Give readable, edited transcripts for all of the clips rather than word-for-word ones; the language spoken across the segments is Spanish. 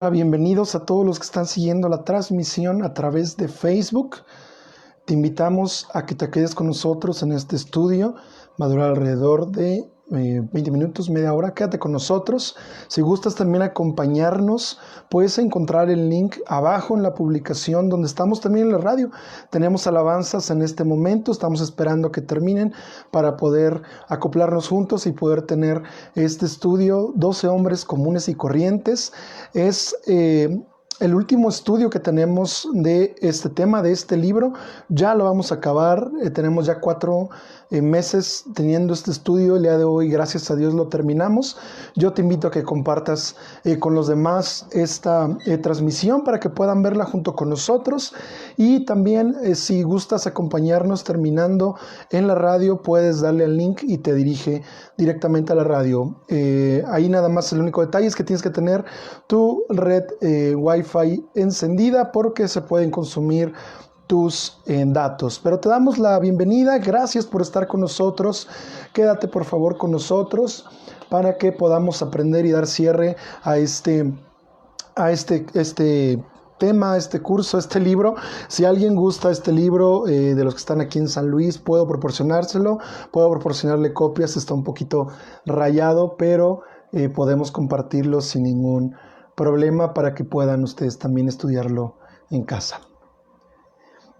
Bienvenidos a todos los que están siguiendo la transmisión a través de Facebook. Te invitamos a que te quedes con nosotros en este estudio. Va a durar alrededor de 20 minutos, media hora. Quédate con nosotros. Si gustas también acompañarnos, puedes encontrar el link abajo en la publicación donde estamos también en la radio. Tenemos alabanzas en este momento. Estamos esperando que terminen para poder acoplarnos juntos y poder tener este estudio, 12 hombres comunes y corrientes. Es el último estudio que tenemos de este tema, de este libro. Ya lo vamos a acabar. Tenemos ya 4 meses teniendo este estudio. El día de hoy, gracias a Dios, lo terminamos. Yo te invito a que compartas con los demás esta transmisión para que puedan verla junto con nosotros. Y también, si gustas acompañarnos terminando en la radio, puedes darle al link y te dirige directamente a la radio. Ahí nada más el único detalle es que tienes que tener tu red Wi-Fi encendida porque se pueden consumir tus datos. Pero te damos la bienvenida. Gracias por estar con nosotros. Quédate por favor con nosotros para que podamos aprender y dar cierre a este tema, este curso, este libro. Si alguien gusta este libro, de los que están aquí en San Luis, puedo proporcionárselo, puedo proporcionarle copias. Está un poquito rayado, pero podemos compartirlo sin ningún problema para que puedan ustedes también estudiarlo en casa.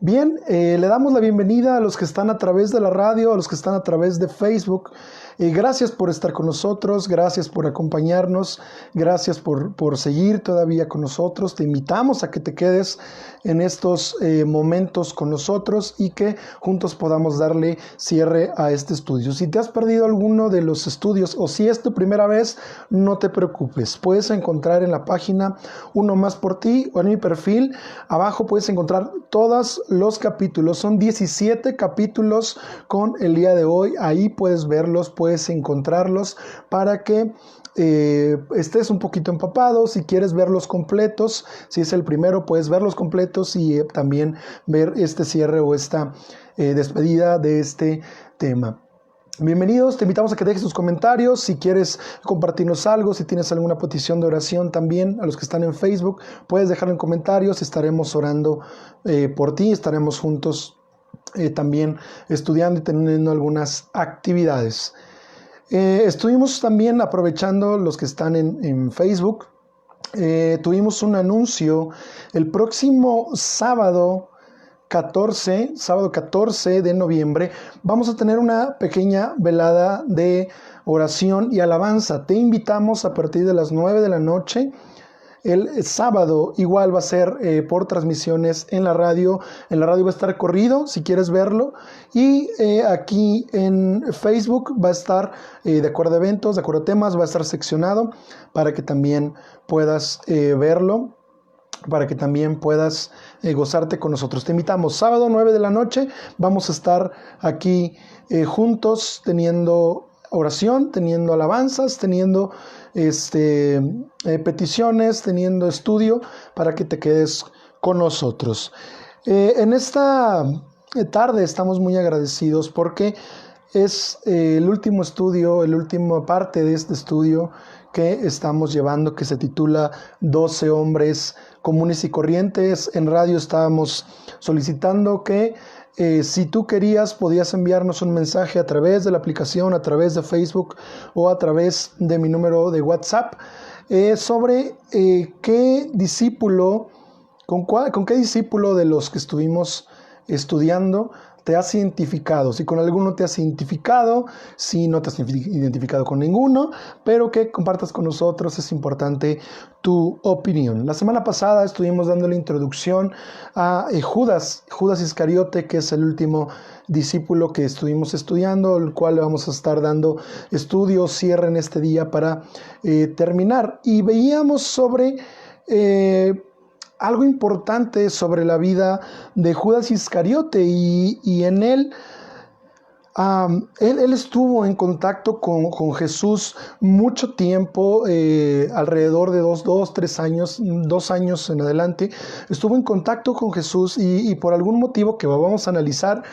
Bien, le damos la bienvenida a los que están a través de la radio, a los que están a través de Facebook. Gracias por estar con nosotros, gracias por acompañarnos, gracias por seguir todavía con nosotros. Te invitamos a que te quedes en estos momentos con nosotros y que juntos podamos darle cierre a este estudio. Si te has perdido alguno de los estudios o si es tu primera vez, no te preocupes. Puedes encontrar en la página Uno Más por Ti o en mi perfil. Abajo puedes encontrar todos los capítulos. Son 17 capítulos con el día de hoy. Ahí puedes verlos, puedes encontrarlos para que estés un poquito empapado. Si quieres verlos completos, si es el primero, puedes verlos completos y también ver este cierre o esta despedida de este tema. Bienvenidos, te invitamos a que dejes tus comentarios, si quieres compartirnos algo, si tienes alguna petición de oración también, a los que están en Facebook, puedes dejarlo en comentarios, estaremos orando por ti, estaremos juntos también estudiando y teniendo algunas actividades. Estuvimos también aprovechando los que están en Facebook, tuvimos un anuncio el próximo sábado 14 de noviembre, vamos a tener una pequeña velada de oración y alabanza. Te invitamos a partir de las 9 de la noche. El sábado igual va a ser por transmisiones en la radio. En la radio va a estar corrido, si quieres verlo. Y aquí en Facebook va a estar, de acuerdo a eventos, de acuerdo a temas, va a estar seccionado para que también puedas verlo, para que también puedas gozarte con nosotros. Te invitamos, sábado 9 de la noche, vamos a estar aquí juntos teniendo oración, teniendo alabanzas, teniendo peticiones, teniendo estudio, para que te quedes con nosotros. En esta tarde estamos muy agradecidos porque es el último estudio, la última parte de este estudio que estamos llevando, que se titula 12 hombres comunes y corrientes. En radio estábamos solicitando que si tú querías, podías enviarnos un mensaje a través de la aplicación, a través de Facebook o a través de mi número de WhatsApp sobre qué discípulo, con qué discípulo de los que estuvimos estudiando te has identificado. Si con alguno te has identificado, si no te has identificado con ninguno, pero que compartas con nosotros, es importante tu opinión. La semana pasada estuvimos dando la introducción a Judas Iscariote, que es el último discípulo que estuvimos estudiando, el cual le vamos a estar dando estudio, cierre en este día para terminar. Y veíamos sobre algo importante sobre la vida de Judas Iscariote y en él, él estuvo en contacto con Jesús mucho tiempo, alrededor de 2 años, 2 años en adelante, estuvo en contacto con Jesús y por algún motivo que vamos a analizar,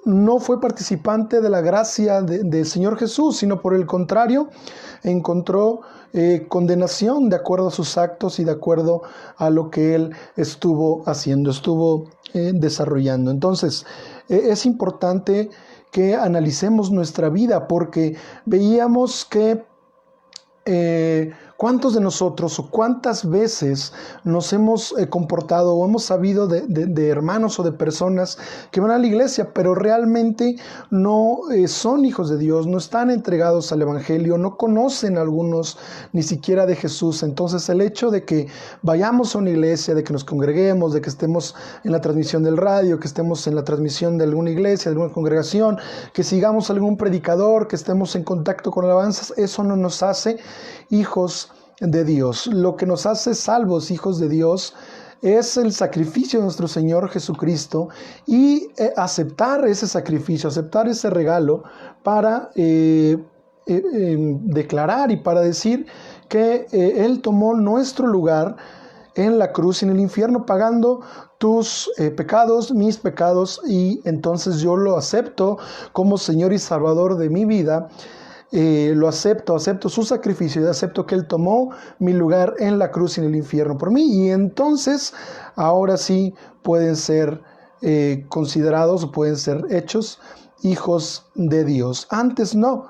no fue participante de la gracia del Señor Jesús, sino por el contrario, encontró condenación de acuerdo a sus actos y de acuerdo a lo que él estuvo haciendo, estuvo desarrollando. Entonces, es importante que analicemos nuestra vida, porque veíamos que ¿cuántos de nosotros o cuántas veces nos hemos comportado o hemos sabido de hermanos o de personas que van a la iglesia, pero realmente no son hijos de Dios, no están entregados al evangelio, no conocen a algunos ni siquiera de Jesús? Entonces el hecho de que vayamos a una iglesia, de que nos congreguemos, de que estemos en la transmisión del radio, que estemos en la transmisión de alguna iglesia, de alguna congregación, que sigamos a algún predicador, que estemos en contacto con alabanzas, eso no nos hace hijos de Dios. Lo que nos hace salvos, hijos de Dios, es el sacrificio de nuestro Señor Jesucristo y aceptar ese sacrificio, aceptar ese regalo para declarar y para decir que Él tomó nuestro lugar en la cruz y en el infierno, pagando tus pecados, mis pecados, y entonces yo lo acepto como Señor y Salvador de mi vida. Lo acepto su sacrificio y acepto que Él tomó mi lugar en la cruz y en el infierno por mí, y entonces ahora sí pueden ser considerados o pueden ser hechos hijos de Dios. Antes no,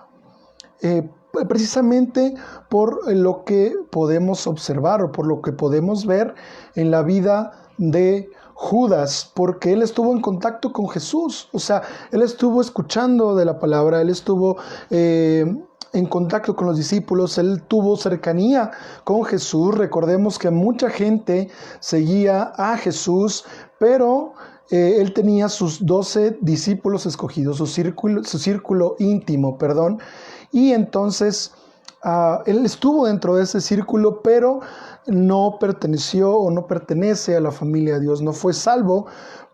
precisamente por lo que podemos observar o por lo que podemos ver en la vida de Judas, porque él estuvo en contacto con Jesús, o sea, él estuvo escuchando de la palabra, él estuvo en contacto con los discípulos, él tuvo cercanía con Jesús. Recordemos que mucha gente seguía a Jesús, pero él tenía sus 12 discípulos escogidos, su círculo íntimo, y entonces él estuvo dentro de ese círculo, pero no perteneció o no pertenece a la familia de Dios, no fue salvo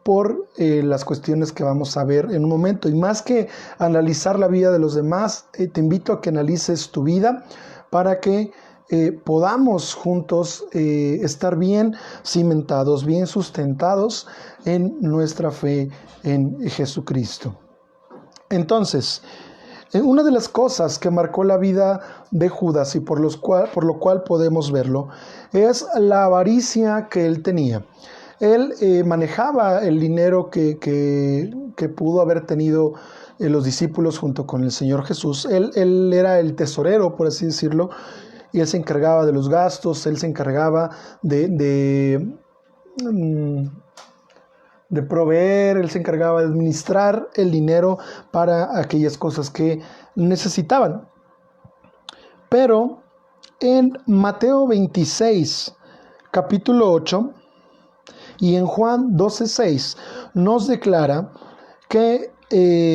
por las cuestiones que vamos a ver en un momento. Y más que analizar la vida de los demás, te invito a que analices tu vida para que podamos juntos estar bien cimentados, bien sustentados en nuestra fe en Jesucristo. Entonces, una de las cosas que marcó la vida de Judas y por lo cual podemos verlo es la avaricia que él tenía. Él manejaba el dinero que pudo haber tenido los discípulos junto con el Señor Jesús. Él era el tesorero, por así decirlo, y él se encargaba de los gastos, él se encargaba de proveer, él se encargaba de administrar el dinero para aquellas cosas que necesitaban. Pero en Mateo 26, capítulo 8, y en Juan 12:6 nos declara que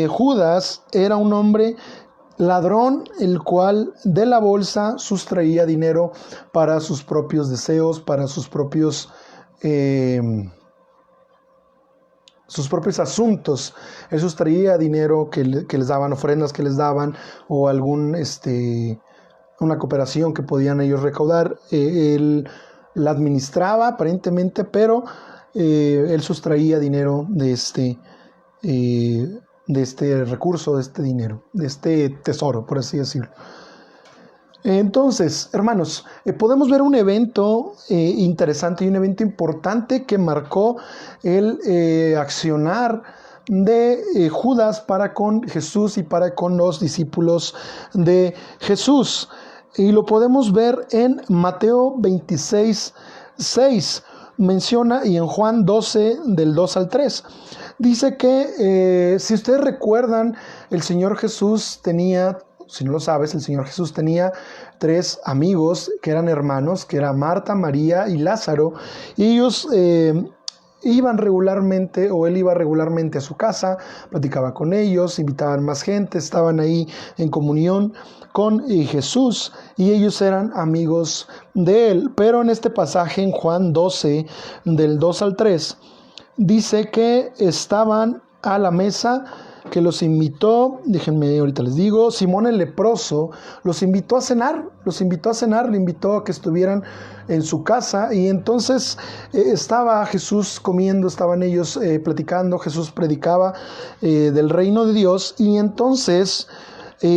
Judas era un hombre ladrón, el cual de la bolsa sustraía dinero para sus propios deseos, para sus propios asuntos. Él sustraía dinero que les daban, ofrendas que les daban, o una cooperación que podían ellos recaudar. Él la administraba aparentemente, pero él sustraía dinero de este recurso, de este dinero, de este tesoro, por así decirlo. Entonces, hermanos, podemos ver un evento interesante y un evento importante que marcó el accionar de Judas para con Jesús y para con los discípulos de Jesús. Y lo podemos ver en Mateo 26:6. Menciona, y en Juan 12, del 2 al 3. Dice que, si ustedes recuerdan, el Señor Jesús tenía, si no lo sabes, el Señor Jesús tenía 3 amigos que eran hermanos, que eran Marta, María y Lázaro, y ellos iban regularmente, o él iba regularmente a su casa, platicaba con ellos, invitaban más gente, estaban ahí en comunión con Jesús, y ellos eran amigos de él. Pero en este pasaje, en Juan 12, del 2 al 3, dice que estaban a la mesa que los invitó, déjenme ahorita les digo, Simón el leproso los invitó a cenar, le invitó a que estuvieran en su casa, y entonces estaba Jesús comiendo, estaban ellos platicando, Jesús predicaba del reino de Dios, y entonces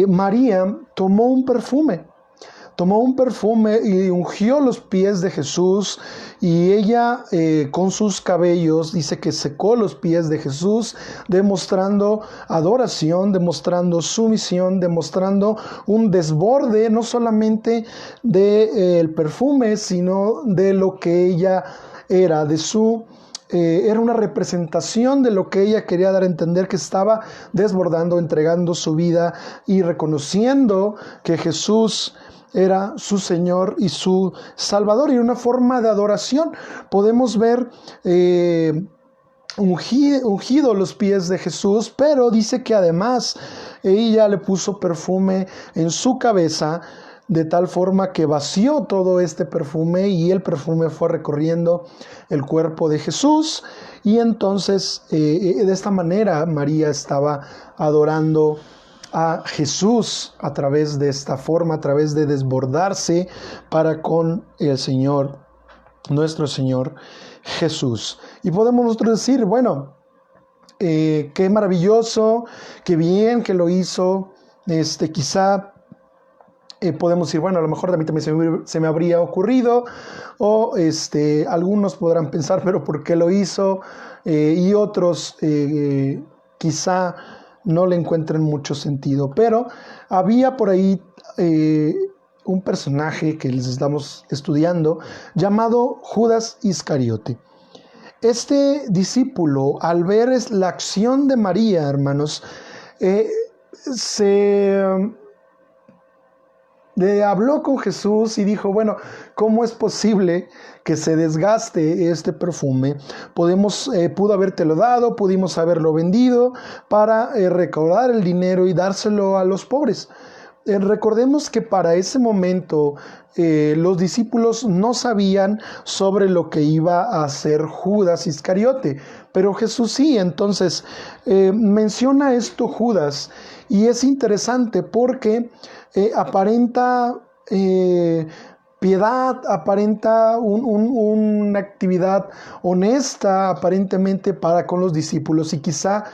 María tomó un perfume y ungió los pies de Jesús, y ella con sus cabellos dice que secó los pies de Jesús, demostrando adoración, demostrando sumisión, demostrando un desborde no solamente del perfume, sino de lo que ella era, era una representación de lo que ella quería dar a entender, que estaba desbordando, entregando su vida y reconociendo que Jesús era su Señor y su Salvador, y una forma de adoración. Podemos ver ungido los pies de Jesús, pero dice que además ella le puso perfume en su cabeza, de tal forma que vació todo este perfume, y el perfume fue recorriendo el cuerpo de Jesús, y entonces de esta manera María estaba adorando a Jesús a través de esta forma, a través de desbordarse para con el Señor, nuestro Señor Jesús. Y podemos nosotros decir, bueno, qué maravilloso, qué bien que lo hizo. Quizá podemos decir, bueno, a lo mejor a mí también se me habría ocurrido, o algunos podrán pensar, pero ¿por qué lo hizo? Y otros quizá no le encuentren mucho sentido. Pero había por ahí un personaje que les estamos estudiando llamado Judas Iscariote. Este discípulo, al ver la acción de María, hermanos, habló con Jesús y dijo, bueno, ¿cómo es posible que se desgaste este perfume? Pudo habértelo dado, pudimos haberlo vendido para recaudar el dinero y dárselo a los pobres. Recordemos que para ese momento los discípulos no sabían sobre lo que iba a hacer Judas Iscariote, pero Jesús sí. Entonces menciona esto Judas, y es interesante porque aparenta piedad, aparenta una actividad honesta aparentemente para con los discípulos, y quizá,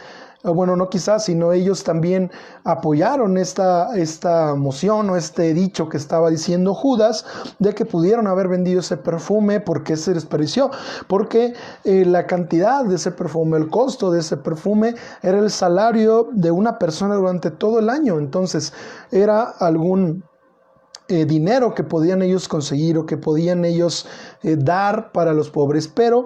bueno, no quizá, sino ellos también apoyaron esta moción o este dicho que estaba diciendo Judas, de que pudieron haber vendido ese perfume. Porque se desperdició, porque la cantidad de ese perfume, el costo de ese perfume era el salario de una persona durante todo el año. Entonces era algún dinero que podían ellos conseguir o que podían ellos dar para los pobres, pero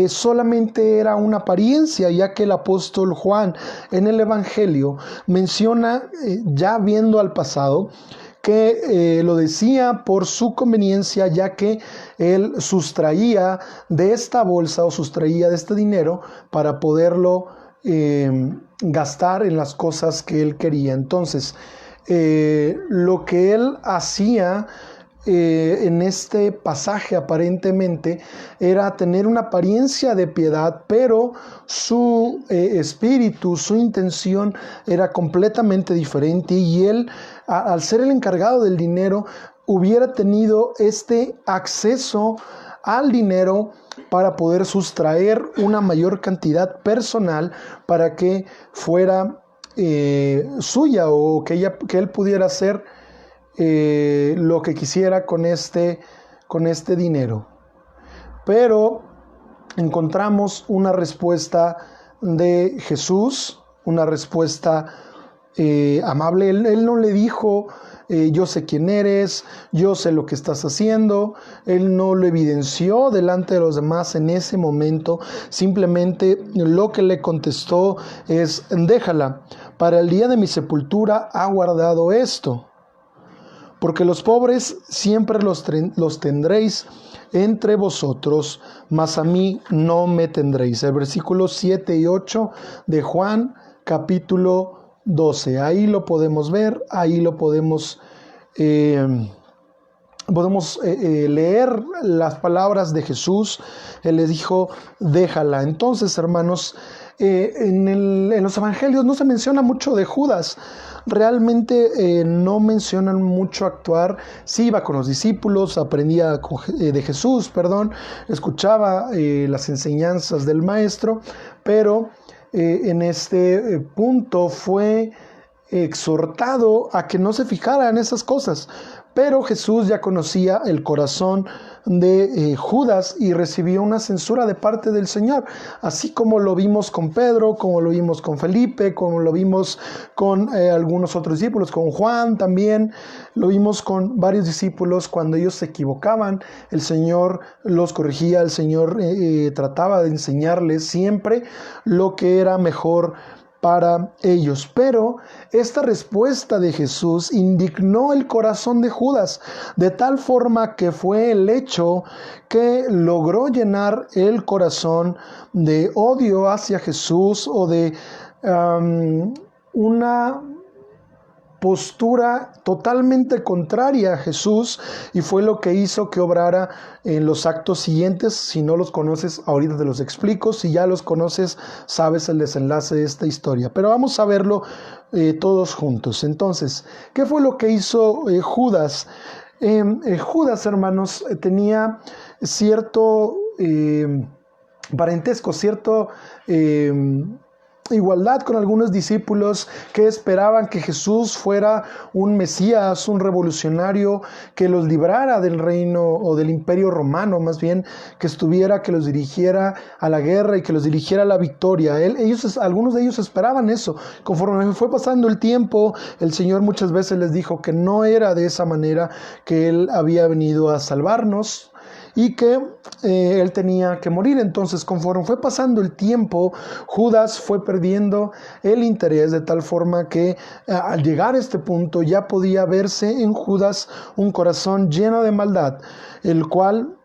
solamente era una apariencia, ya que el apóstol Juan en el Evangelio menciona, ya viendo al pasado, que lo decía por su conveniencia, ya que él sustraía de esta bolsa o sustraía de este dinero para poderlo gastar en las cosas que él quería. Entonces, lo que él hacía en este pasaje aparentemente era tener una apariencia de piedad, pero su espíritu, su intención era completamente diferente, y él, al ser el encargado del dinero, hubiera tenido este acceso al dinero para poder sustraer una mayor cantidad personal para que fuera suya, o que él pudiera hacer lo que quisiera con este dinero. Pero encontramos una respuesta de Jesús, una respuesta amable. Él no le dijo, yo sé quién eres, yo sé lo que estás haciendo. Él no lo evidenció delante de los demás en ese momento. Simplemente lo que le contestó es, déjala, para el día de mi sepultura ha guardado esto. Porque los pobres siempre los tendréis entre vosotros, mas a mí no me tendréis. El versículo 7 y 8 de Juan, capítulo 12. Ahí lo podemos ver, ahí lo podemos leer las palabras de Jesús. Él les dijo, déjala. Entonces, hermanos, En los evangelios no se menciona mucho de Judas. Realmente no mencionan mucho actuar. Sí iba con los discípulos, aprendía de Jesús, escuchaba las enseñanzas del maestro, pero en este punto fue exhortado a que no se fijara en esas cosas. Pero Jesús ya conocía el corazón de Judas y recibió una censura de parte del Señor, así como lo vimos con Pedro, como lo vimos con Felipe, como lo vimos con algunos otros discípulos, con Juan también, lo vimos con varios discípulos. Cuando ellos se equivocaban, el Señor los corregía, el Señor trataba de enseñarles siempre lo que era mejor para ellos. Pero esta respuesta de Jesús indignó el corazón de Judas, de tal forma que fue el hecho que logró llenar el corazón de odio hacia Jesús o de una postura totalmente contraria a Jesús, y fue lo que hizo que obrara en los actos siguientes. Si no los conoces, ahorita te los explico. Si ya los conoces, sabes el desenlace de esta historia, pero vamos a verlo todos juntos. Entonces, ¿qué fue lo que hizo Judas? Judas, hermanos, tenía cierto parentesco, cierto igualdad con algunos discípulos que esperaban que Jesús fuera un Mesías, un revolucionario que los librara del reino o del imperio romano, más bien que los dirigiera a la guerra y que los dirigiera a la victoria. Algunos de ellos esperaban eso. Conforme fue pasando el tiempo, el Señor muchas veces les dijo que no era de esa manera, que Él había venido a salvarnos y que Él tenía que morir. Entonces, conforme fue pasando el tiempo, Judas fue perdiendo el interés, de tal forma que al llegar a este punto ya podía verse en Judas un corazón lleno de maldad, el cual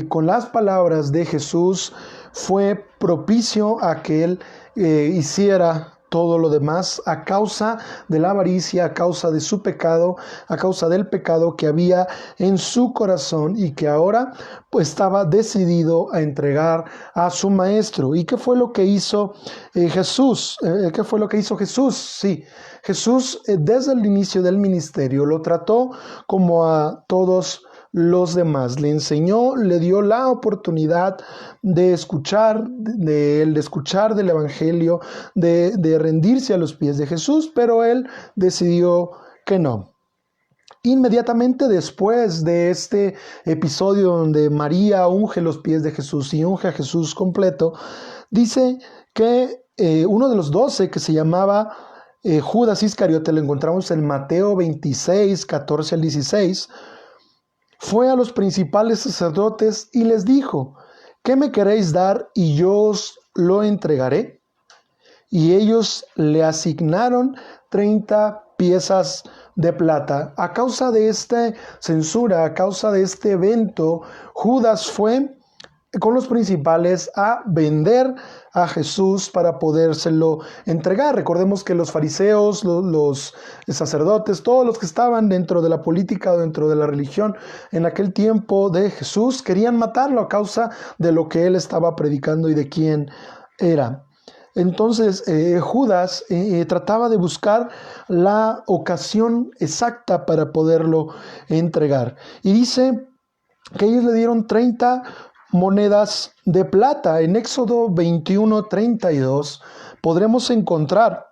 con las palabras de Jesús fue propicio a que Él hiciera todo lo demás a causa de la avaricia, a causa de su pecado, a causa del pecado que había en su corazón y que ahora pues estaba decidido a entregar a su maestro. ¿Y qué fue lo que hizo Jesús? ¿Qué fue lo que hizo Jesús? Sí, Jesús desde el inicio del ministerio lo trató como a todos los demás. Le enseñó, le dio la oportunidad de escuchar de escuchar del evangelio, de rendirse a los pies de Jesús, pero él decidió que no. Inmediatamente después de este episodio donde María unge los pies de Jesús y unge a Jesús completo, dice que uno de los 12, que se llamaba Judas Iscariote, lo encontramos en Mateo 26, 14 al 16, fue a los principales sacerdotes y les dijo: ¿qué me queréis dar y yo os lo entregaré? Y ellos le asignaron 30 piezas de plata. A causa de esta censura, a causa de este evento, Judas fue con los principales a vender a Jesús para podérselo entregar. Recordemos que los fariseos, los sacerdotes, todos los que estaban dentro de la política o dentro de la religión en aquel tiempo de Jesús, querían matarlo a causa de lo que él estaba predicando y de quién era. Entonces Judas trataba de buscar la ocasión exacta para poderlo entregar. Y dice que ellos le dieron 30 monedas de plata. En Éxodo 21:32 podremos encontrar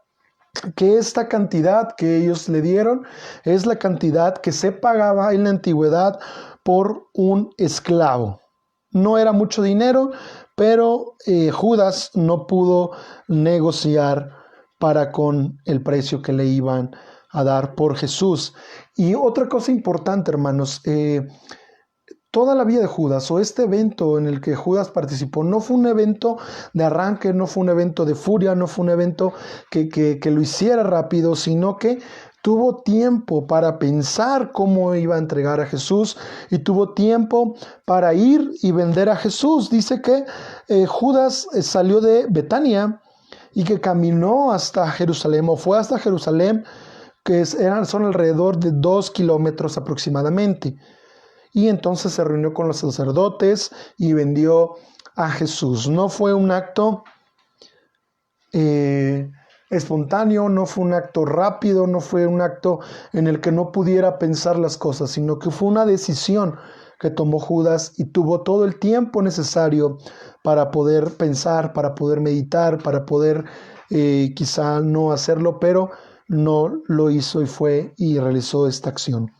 que esta cantidad que ellos le dieron es la cantidad que se pagaba en la antigüedad por un esclavo. No era mucho dinero, pero Judas no pudo negociar para con el precio que le iban a dar por Jesús. Y otra cosa importante, hermanos, toda la vida de Judas, o este evento en el que Judas participó, no fue un evento de arranque, no fue un evento de furia, no fue un evento que lo hiciera rápido, sino que tuvo tiempo para pensar cómo iba a entregar a Jesús y tuvo tiempo para ir y vender a Jesús. Dice que Judas salió de Betania y que caminó hasta Jerusalén, o fue hasta Jerusalén, que son alrededor de 2 kilómetros aproximadamente. Y entonces se reunió con los sacerdotes y vendió a Jesús. No fue un acto espontáneo, no fue un acto rápido, no fue un acto en el que no pudiera pensar las cosas, sino que fue una decisión que tomó Judas y tuvo todo el tiempo necesario para poder pensar, para poder meditar, para poder quizá no hacerlo, pero no lo hizo y fue y realizó esta acción.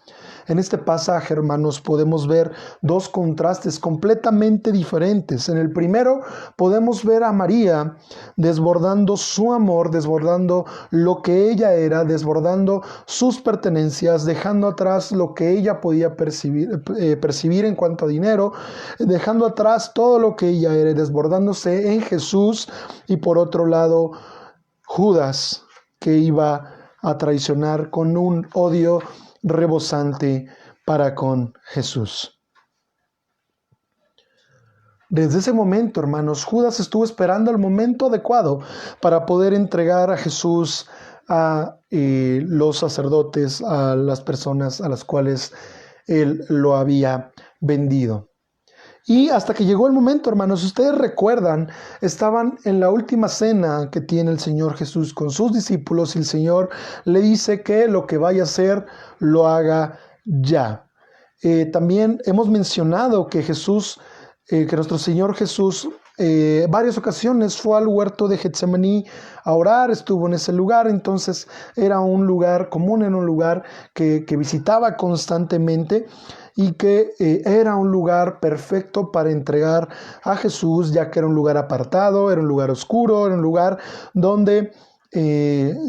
En este pasaje, hermanos, podemos ver dos contrastes completamente diferentes. En el primero podemos ver a María desbordando su amor, desbordando lo que ella era, desbordando sus pertenencias, dejando atrás lo que ella podía percibir en cuanto a dinero, dejando atrás todo lo que ella era, desbordándose en Jesús. Y por otro lado, Judas, que iba a traicionar con un odio rebosante para con Jesús. Desde ese momento, hermanos, Judas estuvo esperando el momento adecuado para poder entregar a Jesús a los sacerdotes, a las personas a las cuales él lo había vendido. Y hasta que llegó el momento, hermanos, ustedes recuerdan, estaban en la última cena que tiene el Señor Jesús con sus discípulos y el Señor le dice que lo que vaya a hacer lo haga ya. También hemos mencionado que que nuestro Señor Jesús varias ocasiones fue al huerto de Getsemaní a orar, estuvo en ese lugar, entonces era un lugar común, era un lugar que visitaba constantemente y que era un lugar perfecto para entregar a Jesús, ya que era un lugar apartado, era un lugar oscuro, era un lugar donde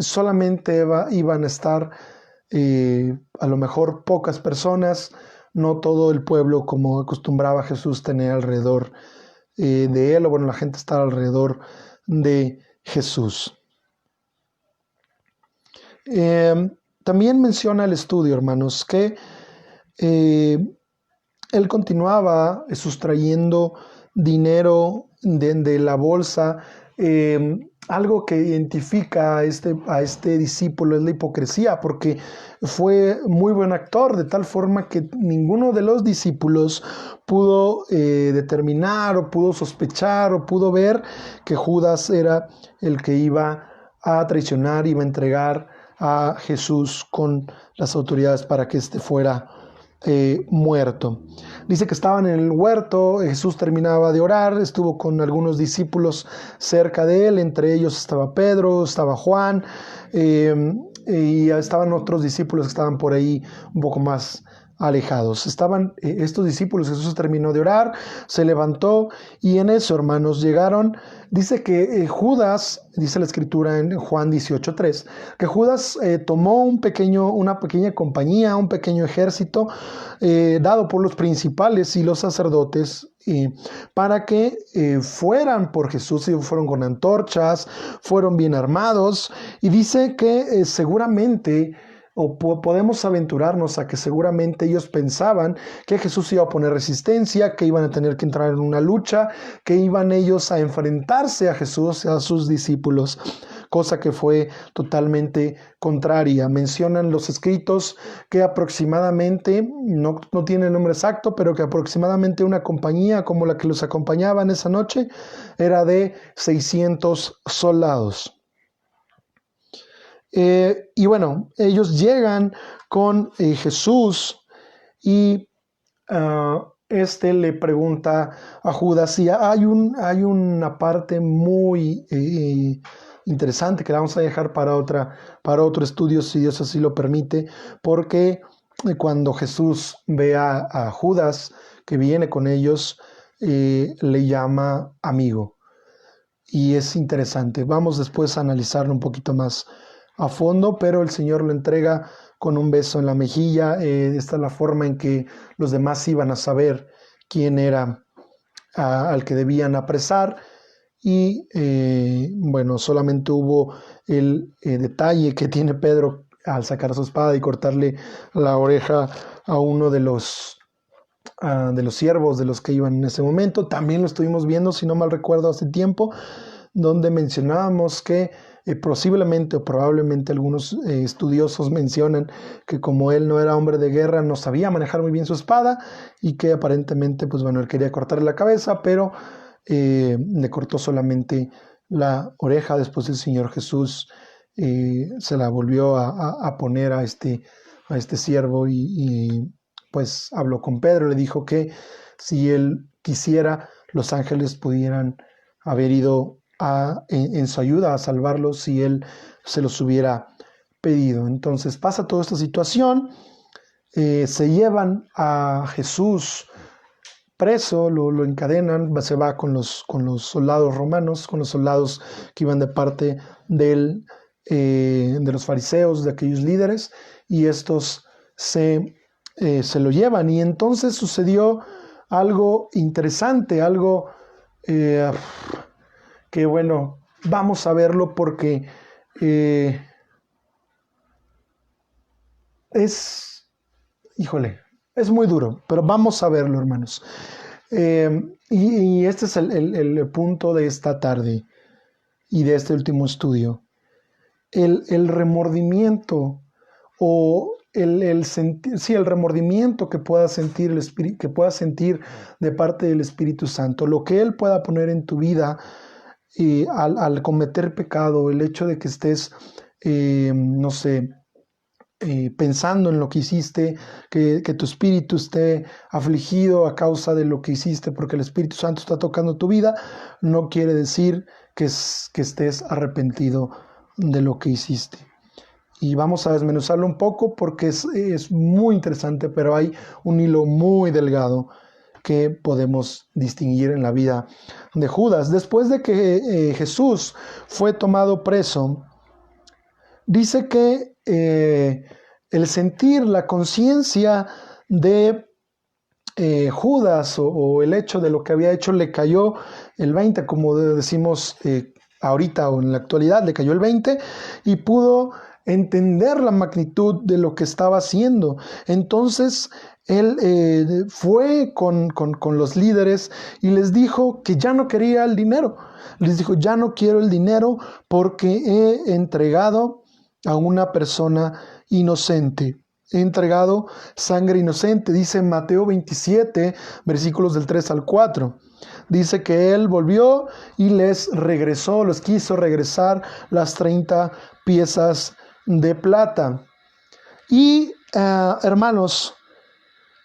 solamente iban a estar a lo mejor pocas personas, no todo el pueblo como acostumbraba Jesús tener alrededor de él, o bueno, la gente estaba alrededor de Jesús. También menciona el estudio, hermanos, que él continuaba sustrayendo dinero de la bolsa. Algo que identifica a este discípulo es la hipocresía, porque fue muy buen actor, de tal forma que ninguno de los discípulos pudo determinar o pudo sospechar o pudo ver que Judas era el que iba a traicionar, iba a entregar a Jesús con las autoridades para que éste fuera muerto. Dice que estaban en el huerto, Jesús terminaba de orar, estuvo con algunos discípulos cerca de él, entre ellos estaba Pedro, estaba Juan, y estaban otros discípulos que estaban por ahí un poco más alejados. Estaban estos discípulos, Jesús terminó de orar, se levantó y en eso, hermanos, llegaron. Dice que Judas, dice la escritura en Juan 18:3, que Judas tomó una pequeña compañía, un pequeño ejército dado por los principales y los sacerdotes para que fueran por Jesús, y fueron con antorchas, fueron bien armados, y dice que seguramente o podemos aventurarnos a que seguramente ellos pensaban que Jesús iba a poner resistencia, que iban a tener que entrar en una lucha, que iban ellos a enfrentarse a Jesús y a sus discípulos, cosa que fue totalmente contraria. Mencionan los escritos que aproximadamente, no tiene el nombre exacto, pero que aproximadamente una compañía como la que los acompañaba en esa noche era de 600 soldados. Y bueno, ellos llegan con Jesús y este le pregunta a Judas, y hay una parte muy interesante que la vamos a dejar para otro estudio, si Dios así lo permite, porque cuando Jesús ve a Judas que viene con ellos, le llama amigo. Y es interesante. Vamos después a analizarlo un poquito más a fondo, pero el Señor lo entrega con un beso en la mejilla. Esta es la forma en que los demás iban a saber quién era al que debían apresar. Y bueno, solamente hubo el detalle que tiene Pedro al sacar su espada y cortarle la oreja a uno de los siervos de los que iban en ese momento. También lo estuvimos viendo, si no mal recuerdo, hace tiempo, donde mencionábamos que posiblemente o probablemente algunos estudiosos mencionan que como él no era hombre de guerra, no sabía manejar muy bien su espada, y que aparentemente, pues bueno, él quería cortarle la cabeza, pero le cortó solamente la oreja. Después el Señor Jesús se la volvió a poner a este siervo pues habló con Pedro, le dijo que si él quisiera, los ángeles pudieran haber ido en su ayuda a salvarlos si él se los hubiera pedido. Entonces pasa toda esta situación, se llevan a Jesús preso, lo encadenan, se va con los soldados romanos, con los soldados que iban de parte de los fariseos, de aquellos líderes, y estos se lo llevan. Y entonces sucedió algo interesante, algo que bueno, vamos a verlo porque es muy duro, pero vamos a verlo, hermanos. Y este es el punto de esta tarde y de este último estudio. El remordimiento o el remordimiento que pueda sentir el Espíritu, que pueda sentir de parte del Espíritu Santo, lo que Él pueda poner en tu vida al cometer pecado, el hecho de que estés, no sé, pensando en lo que hiciste, que tu espíritu esté afligido a causa de lo que hiciste, porque el Espíritu Santo está tocando tu vida, no quiere decir que estés arrepentido de lo que hiciste. Y vamos a desmenuzarlo un poco porque es muy interesante, pero hay un hilo muy delgado que podemos distinguir en la vida de Judas. Después de que Jesús fue tomado preso, dice que el sentir, la conciencia de Judas o el hecho de lo que había hecho, le cayó el 20, como decimos ahorita o en la actualidad, le cayó el 20 y pudo entender la magnitud de lo que estaba haciendo. Entonces él fue con los líderes y les dijo que ya no quería el dinero. Les dijo, ya no quiero el dinero porque he entregado a una persona inocente. He entregado sangre inocente, dice Mateo 27, versículos del 3 al 4. Dice que él volvió y les quiso regresar las 30 piezas de plata. Y hermanos,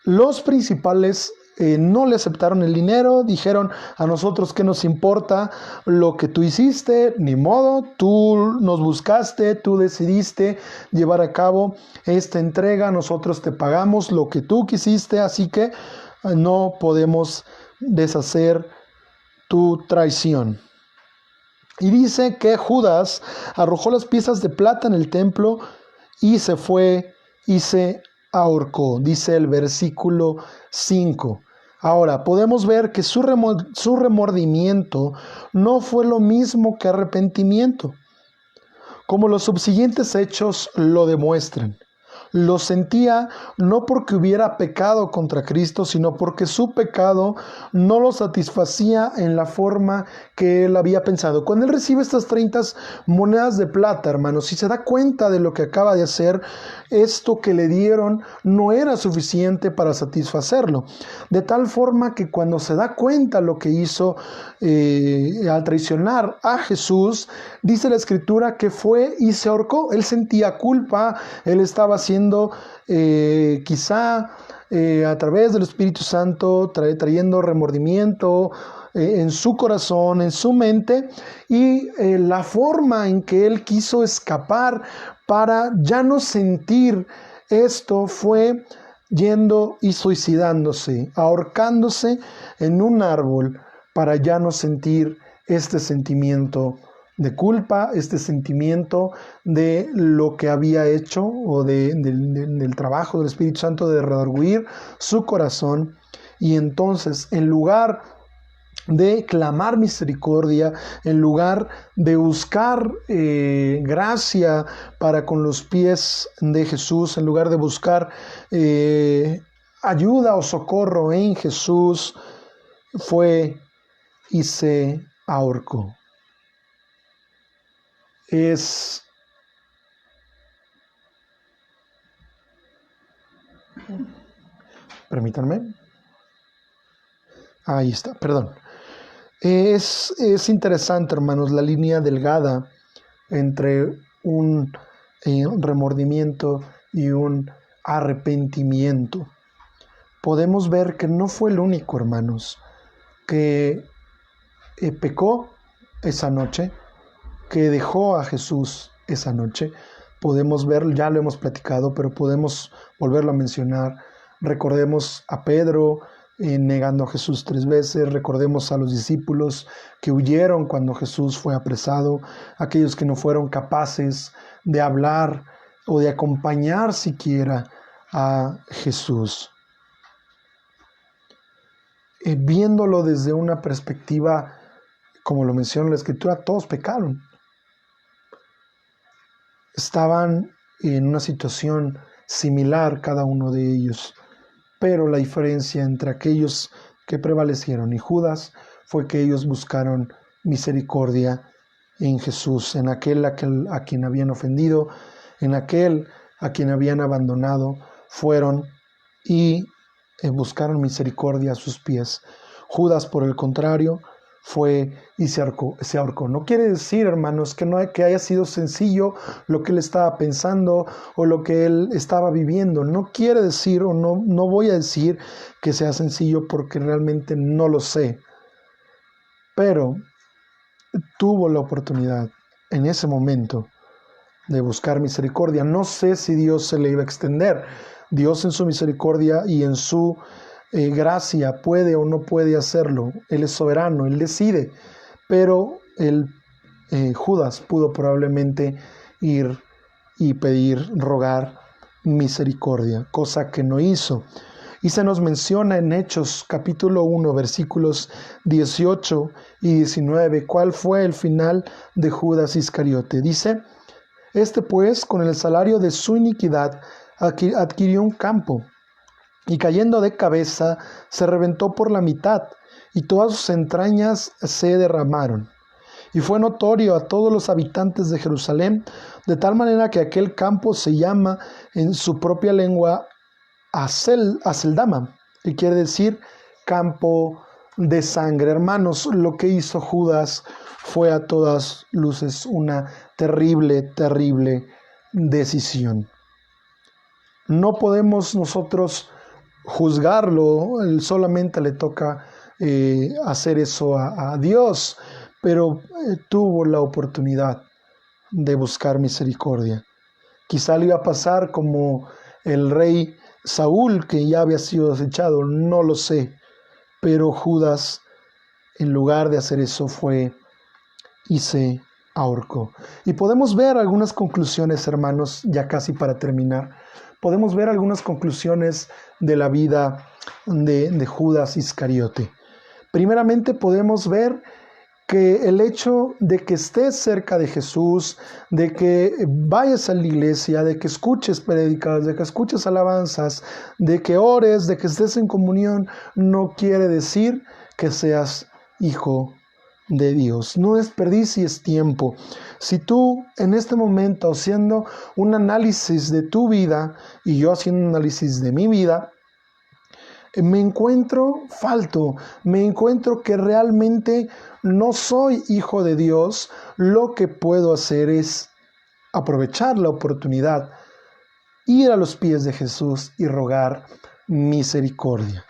los principales no le aceptaron el dinero, dijeron, a nosotros qué nos importa lo que tú hiciste, ni modo, tú nos buscaste, tú decidiste llevar a cabo esta entrega, nosotros te pagamos lo que tú quisiste, así que no podemos deshacer tu traición. Y dice que Judas arrojó las piezas de plata en el templo y se fue y se ahorcó, dice el versículo 5. Ahora, podemos ver que su remordimiento no fue lo mismo que arrepentimiento, como los subsiguientes hechos lo demuestran. Lo sentía no porque hubiera pecado contra Cristo, sino porque su pecado no lo satisfacía en la forma que él había pensado. Cuando él recibe estas 30 monedas de plata, hermanos, y se da cuenta de lo que acaba de hacer, esto que le dieron no era suficiente para satisfacerlo. De tal forma que cuando se da cuenta lo que hizo al traicionar a Jesús, dice la Escritura que fue y se ahorcó. Él sentía culpa, él estaba haciendo quizá a través del Espíritu Santo trayendo remordimiento en su corazón, en su mente, y la forma en que él quiso escapar para ya no sentir esto fue yendo y suicidándose, ahorcándose en un árbol para ya no sentir este sentimiento de culpa, este sentimiento de lo que había hecho o del trabajo del Espíritu Santo de redarguir su corazón. Y entonces, en lugar de clamar misericordia, en lugar de buscar gracia para con los pies de Jesús, en lugar de buscar ayuda o socorro en Jesús, fue y se ahorcó. Permítanme. Ahí está, perdón. Es interesante, hermanos, la línea delgada entre un remordimiento y un arrepentimiento. Podemos ver que no fue el único, hermanos, que pecó esa noche, que dejó a Jesús esa noche. Podemos ver, ya lo hemos platicado, pero podemos volverlo a mencionar. Recordemos a Pedro negando a Jesús 3 veces, recordemos a los discípulos que huyeron cuando Jesús fue apresado, aquellos que no fueron capaces de hablar o de acompañar siquiera a Jesús. Viéndolo desde una perspectiva, como lo menciona la Escritura, todos pecaron. Estaban en una situación similar cada uno de ellos, pero la diferencia entre aquellos que prevalecieron y Judas fue que ellos buscaron misericordia en Jesús, en aquel a quien habían ofendido, en aquel a quien habían abandonado, fueron y buscaron misericordia a sus pies. Judas, por el contrario, fue y se ahorcó. No quiere decir, hermanos, que haya sido sencillo lo que él estaba pensando o lo que él estaba viviendo. No quiere decir, o no voy a decir que sea sencillo, porque realmente no lo sé. Pero tuvo la oportunidad en ese momento de buscar misericordia. No sé si Dios se le iba a extender. Dios, en su misericordia y en su gracia, puede o no puede hacerlo. Él es soberano, Él decide. Pero Judas pudo probablemente ir y pedir, rogar misericordia, cosa que no hizo. Y se nos menciona en Hechos capítulo 1, versículos 18 y 19, cuál fue el final de Judas Iscariote. Dice: este pues, con el salario de su iniquidad, adquirió un campo, y cayendo de cabeza, se reventó por la mitad, y todas sus entrañas se derramaron. Y fue notorio a todos los habitantes de Jerusalén, de tal manera que aquel campo se llama en su propia lengua Aceldama, que quiere decir campo de sangre. Hermanos, lo que hizo Judas fue a todas luces una terrible, terrible decisión. No podemos nosotros juzgarlo, él solamente le toca hacer eso a Dios, pero tuvo la oportunidad de buscar misericordia. Quizá le iba a pasar como el rey Saúl, que ya había sido desechado, no lo sé, pero Judas, en lugar de hacer eso, fue y se ahorcó. Y podemos ver algunas conclusiones, hermanos, ya casi para terminar. Podemos ver algunas conclusiones de la vida de Judas Iscariote. Primeramente, podemos ver que el hecho de que estés cerca de Jesús, de que vayas a la iglesia, de que escuches prédicas, de que escuches alabanzas, de que ores, de que estés en comunión, no quiere decir que seas hijo de Dios. No desperdicies tiempo. Si tú en este momento, haciendo un análisis de tu vida y yo haciendo un análisis de mi vida, me encuentro falto, me encuentro que realmente no soy hijo de Dios, lo que puedo hacer es aprovechar la oportunidad, ir a los pies de Jesús y rogar misericordia.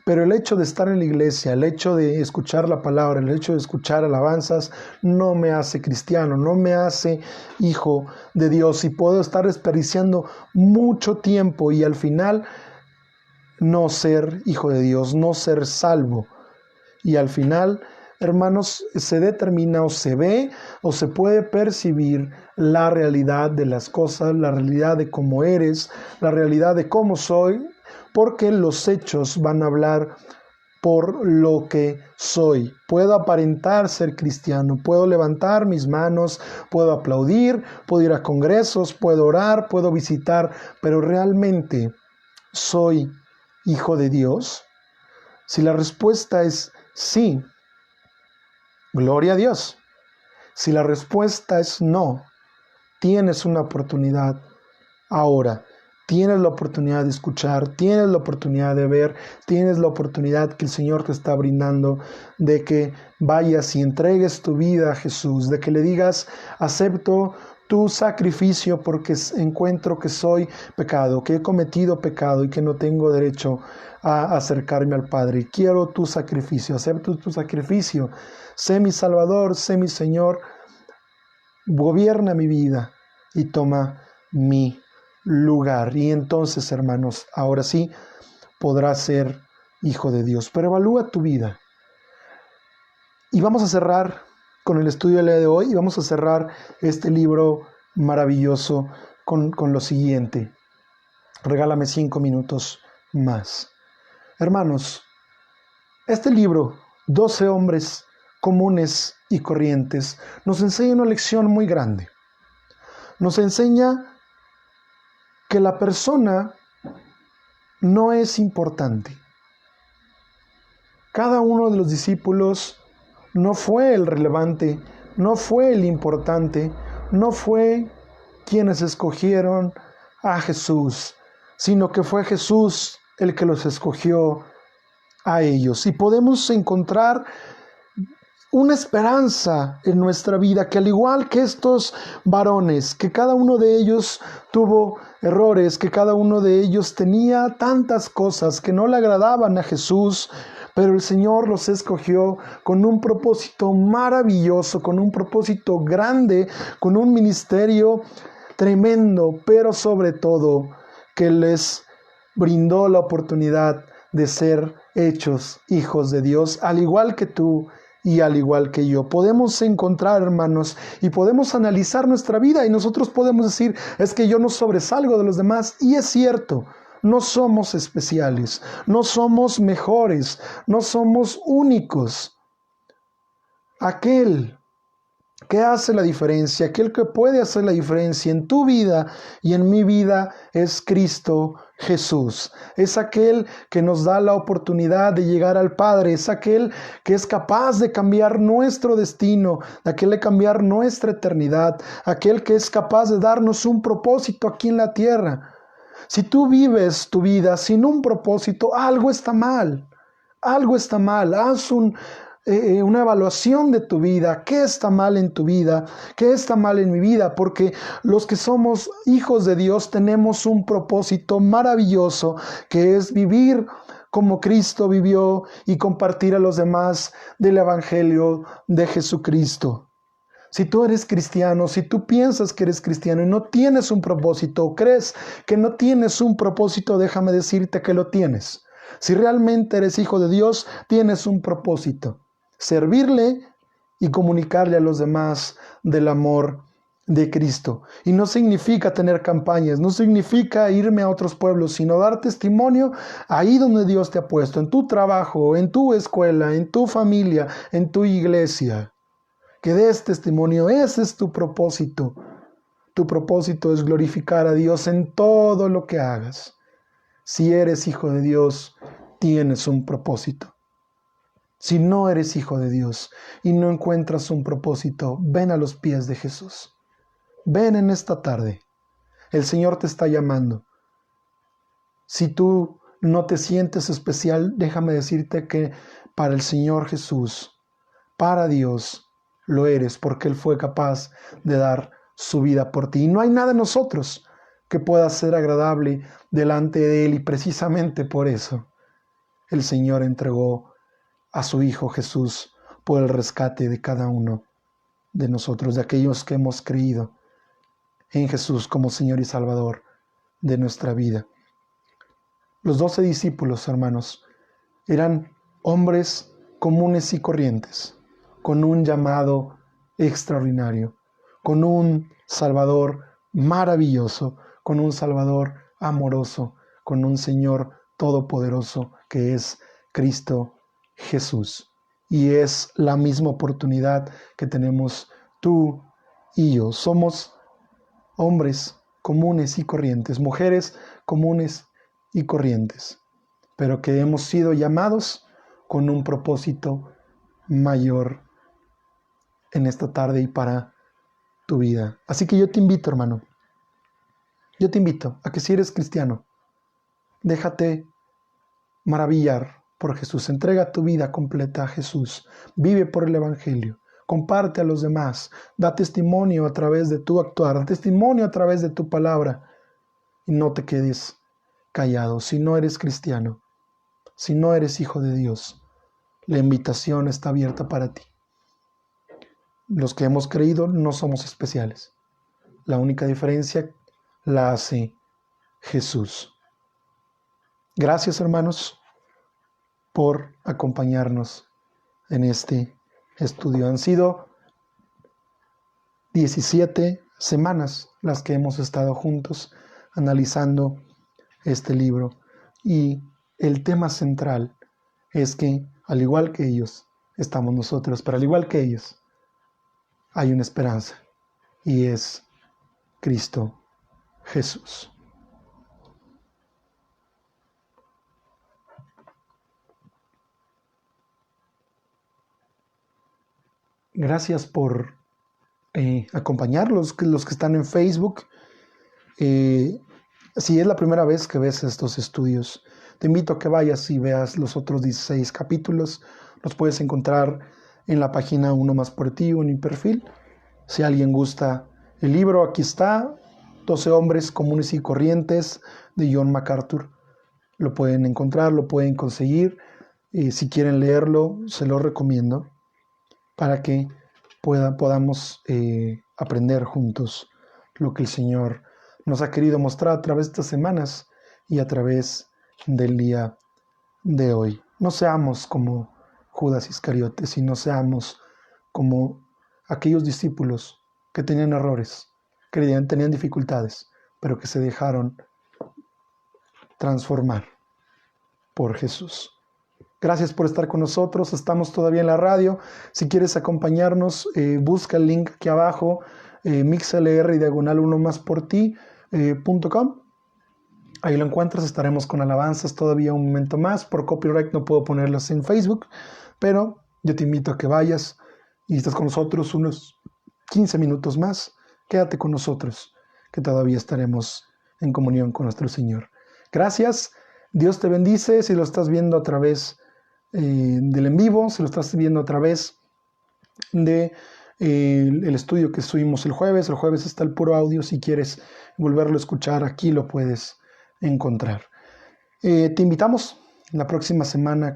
Pero el hecho de estar en la iglesia, el hecho de escuchar la palabra, el hecho de escuchar alabanzas, no me hace cristiano, no me hace hijo de Dios, y puedo estar desperdiciando mucho tiempo y al final no ser hijo de Dios, no ser salvo. Y al final, hermanos, se determina o se ve o se puede percibir la realidad de las cosas, la realidad de cómo eres, la realidad de cómo soy, porque los hechos van a hablar por lo que soy. Puedo aparentar ser cristiano, puedo levantar mis manos, puedo aplaudir, puedo ir a congresos, puedo orar, puedo visitar, pero realmente soy hijo de Dios. Si la respuesta es sí, gloria a Dios. Si la respuesta es no, tienes una oportunidad ahora. tienes la oportunidad de escuchar, tienes la oportunidad de ver, tienes la oportunidad que el Señor te está brindando de que vayas y entregues tu vida a Jesús, de que le digas, acepto tu sacrificio porque encuentro que soy pecado, que he cometido pecado y que no tengo derecho a acercarme al Padre. Quiero tu sacrificio, acepto tu sacrificio. Sé mi Salvador, sé mi Señor, gobierna mi vida y toma mi lugar. Y entonces, hermanos, ahora sí podrás ser hijo de Dios. Pero evalúa tu vida. Y vamos a cerrar con el estudio del día de hoy y vamos a cerrar este libro maravilloso con lo siguiente. Regálame 5 minutos más. Hermanos, este libro, 12 hombres comunes y corrientes, nos enseña una lección muy grande. Nos enseña que la persona no es importante. Cada uno de los discípulos no fue el relevante, no fue el importante, no fue quienes escogieron a Jesús, sino que fue Jesús el que los escogió a ellos. Y podemos encontrar una esperanza en nuestra vida, que al igual que estos varones, que cada uno de ellos tuvo errores, que cada uno de ellos tenía tantas cosas que no le agradaban a Jesús, pero el Señor los escogió con un propósito maravilloso, con un propósito grande, con un ministerio tremendo, pero sobre todo que les brindó la oportunidad de ser hechos hijos de Dios, al igual que tú y al igual que yo. Podemos encontrar, hermanos, y podemos analizar nuestra vida y nosotros podemos decir, es que yo no sobresalgo de los demás, y es cierto. No somos especiales, no somos mejores, no somos únicos. Aquel que hace la diferencia, aquel que puede hacer la diferencia en tu vida y en mi vida es Cristo Jesús. Es aquel que nos da la oportunidad de llegar al Padre, es aquel que es capaz de cambiar nuestro destino, de aquel de cambiar nuestra eternidad, aquel que es capaz de darnos un propósito aquí en la tierra. Si tú vives tu vida sin un propósito, algo está mal. Algo está mal. Haz una evaluación de tu vida. ¿Qué está mal en tu vida? ¿Qué está mal en mi vida? Porque los que somos hijos de Dios tenemos un propósito maravilloso, que es vivir como Cristo vivió y compartir a los demás del Evangelio de Jesucristo. Si tú eres cristiano, si tú piensas que eres cristiano y no tienes un propósito, o crees que no tienes un propósito, déjame decirte que lo tienes. Si realmente eres hijo de Dios, tienes un propósito: servirle y comunicarle a los demás del amor de Cristo. Y no significa tener campañas, no significa irme a otros pueblos, sino dar testimonio ahí donde Dios te ha puesto, en tu trabajo, en tu escuela, en tu familia, en tu iglesia. Que des testimonio, ese es tu propósito. Tu propósito es glorificar a Dios en todo lo que hagas. Si eres hijo de Dios, tienes un propósito. Si no eres hijo de Dios y no encuentras un propósito, ven a los pies de Jesús. Ven en esta tarde. El Señor te está llamando. Si tú no te sientes especial, déjame decirte que para el Señor Jesús, para Dios, lo eres, porque Él fue capaz de dar su vida por ti. Y no hay nada en nosotros que pueda ser agradable delante de Él, y precisamente por eso el Señor entregó a su Hijo Jesús por el rescate de cada uno de nosotros, de aquellos que hemos creído en Jesús como Señor y Salvador de nuestra vida. Los 12 discípulos, hermanos, eran hombres comunes y corrientes, con un llamado extraordinario, con un Salvador maravilloso, con un Salvador amoroso, con un Señor todopoderoso que es Cristo Jesús. Y es la misma oportunidad que tenemos tú y yo. Somos hombres comunes y corrientes, mujeres comunes y corrientes, pero que hemos sido llamados con un propósito mayor en esta tarde y para tu vida. Así que yo te invito, hermano, Yo te invito a que si eres cristiano, déjate maravillar por Jesús. Entrega tu vida completa a Jesús. Vive por el Evangelio. Comparte a los demás. Da testimonio a través de tu actuar. Da testimonio a través de tu palabra. Y no te quedes callado. Si no eres cristiano, si no eres hijo de Dios, la invitación está abierta para ti. Los que hemos creído no somos especiales. La única diferencia la hace Jesús. Gracias, hermanos, por acompañarnos en este estudio. Han sido 17 semanas las que hemos estado juntos analizando este libro, y el tema central es que, al igual que ellos, estamos nosotros, pero al igual que ellos, hay una esperanza, y es Cristo Jesús. Gracias por acompañarlos, los que están en Facebook. Si es la primera vez que ves estos estudios, te invito a que vayas y veas los otros 16 capítulos. Los puedes encontrar en la página Uno Más por Ti o en mi perfil. Si alguien gusta el libro, aquí está, 12 hombres comunes y corrientes, de John MacArthur. Lo pueden encontrar, lo pueden conseguir. Si quieren leerlo, se lo recomiendo para que podamos aprender juntos lo que el Señor nos ha querido mostrar a través de estas semanas y a través del día de hoy. No seamos como Judas Iscariote, sino seamos como aquellos discípulos que tenían errores, que tenían dificultades, pero que se dejaron transformar por Jesús. Gracias por estar con nosotros. Estamos todavía en la radio. Si quieres acompañarnos, busca el link aquí abajo, mixlr/1másporti.com. Ahí lo encuentras. Estaremos con alabanzas todavía un momento más. Por copyright no puedo ponerlas en Facebook, pero yo te invito a que vayas y estés con nosotros unos 15 minutos más. Quédate con nosotros, que todavía estaremos en comunión con nuestro Señor. Gracias. Dios te bendice. Si lo estás viendo a través del en vivo, si lo estás viendo a través de el estudio que subimos el jueves está el puro audio. Si quieres volverlo a escuchar, aquí lo puedes encontrar. Te invitamos la próxima semana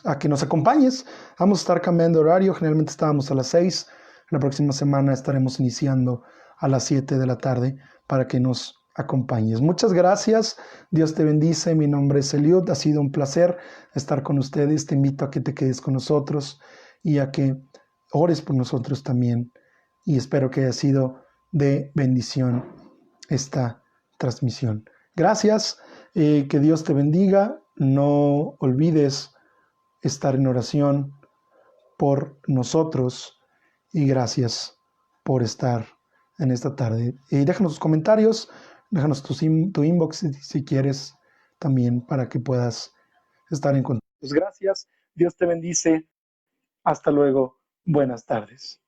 a que nos acompañes. Vamos a estar cambiando horario. Generalmente estábamos a las 6. La próxima semana estaremos iniciando a las 7 de la tarde para que nos acompañes. Muchas gracias. Dios te bendice. Mi nombre es Eliud. Ha sido un placer estar con ustedes. Te invito a que te quedes con nosotros y a que ores por nosotros también. Y espero que haya sido de bendición esta transmisión. Gracias. Que Dios te bendiga. No olvides estar en oración por nosotros. Y gracias por estar en esta tarde. Déjanos tus comentarios. Déjanos tu inbox si quieres también, para que puedas estar en contacto. Pues gracias. Dios te bendice. Hasta luego. Buenas tardes.